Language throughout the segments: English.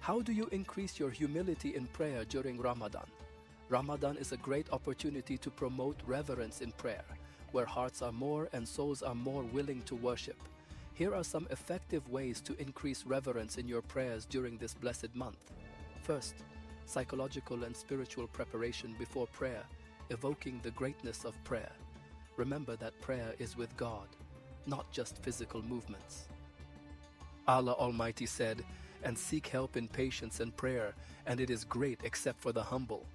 How do you increase your humility in prayer during Ramadan? Ramadan is a great opportunity to promote reverence in prayer, where hearts are more and souls are more willing to worship. Here are some effective ways to increase reverence in your prayers during this blessed month. First, psychological and spiritual preparation before prayer, evoking the greatness of prayer. Remember that prayer is with God, not just physical movements. Allah Almighty said, "And seek help in patience and prayer, and it is great except for the humble."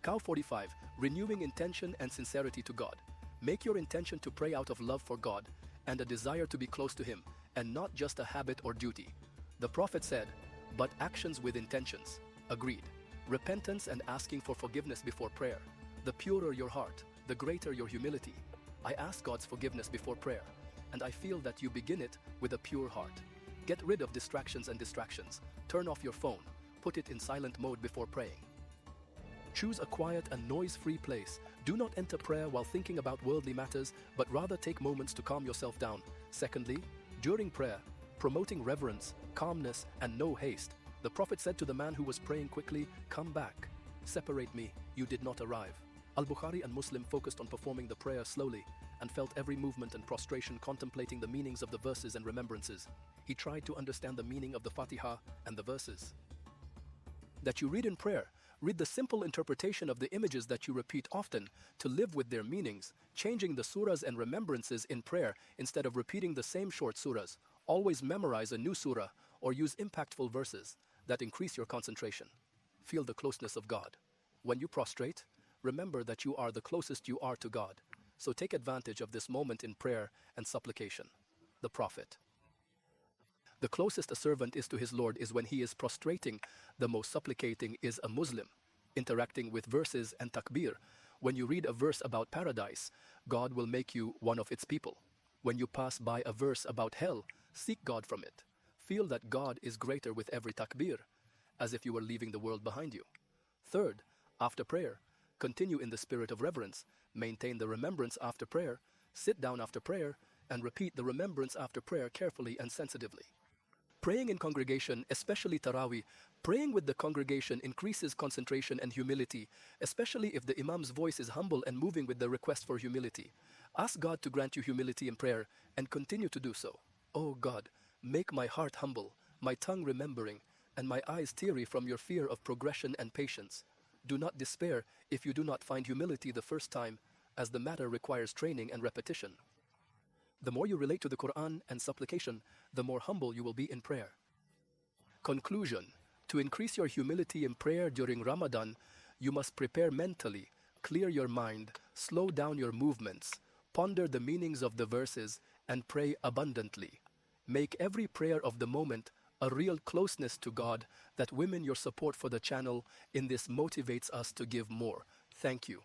Cow 45. Renewing intention and sincerity to God. Make your intention to pray out of love for God and a desire to be close to Him, and not just a habit or duty. The Prophet said, "But actions with intentions." Agreed. Repentance and asking for forgiveness before prayer. The purer your heart, the greater your humility. I ask God's forgiveness before prayer, and I feel that you begin it with a pure heart. Get rid of distractions and distractions. Turn off your phone. Put it in silent mode before praying. Choose a quiet and noise-free place. Do not enter prayer while thinking about worldly matters, but rather take moments to calm yourself down. Secondly, during prayer, promoting reverence, calmness, and no haste. The Prophet said to the man who was praying quickly, "Come back. Separate me. You did not arrive." Al-Bukhari and Muslim focused on performing the prayer slowly and felt every movement and prostration, contemplating the meanings of the verses and remembrances. He tried to understand the meaning of the Fatiha and the verses that you read in prayer. Read the simple interpretation of the images that you repeat often to live with their meanings, changing the surahs and remembrances in prayer instead of repeating the same short surahs. Always memorize a new surah or use impactful verses that increase your concentration. Feel the closeness of God. When you prostrate, remember that you are the closest you are to God. So take advantage of this moment in prayer and supplication. The Prophet. The closest a servant is to his Lord is when he is prostrating. The most supplicating is a Muslim, interacting with verses and takbir. When you read a verse about paradise, God will make you one of its people. When you pass by a verse about hell, seek God from it. Feel that God is greater with every takbir, as if you were leaving the world behind you. Third, after prayer, continue in the spirit of reverence. Maintain the remembrance after prayer. Sit down after prayer and repeat the remembrance after prayer carefully and sensitively. Praying in congregation, especially Taraweeh, praying with the congregation increases concentration and humility, especially if the Imam's voice is humble and moving with the request for humility. Ask God to grant you humility in prayer and continue to do so. Oh God, make my heart humble, my tongue remembering, and my eyes teary from your fear of progression and patience. Do not despair if you do not find humility the first time, as the matter requires training and repetition. The more you relate to the Quran and supplication, the more humble you will be in prayer. Conclusion. To increase your humility in prayer during Ramadan, you must prepare mentally, clear your mind, slow down your movements, ponder the meanings of the verses, and pray abundantly. Make every prayer of the moment a real closeness to God. That women, your support for the channel in this motivates us to give more. Thank you.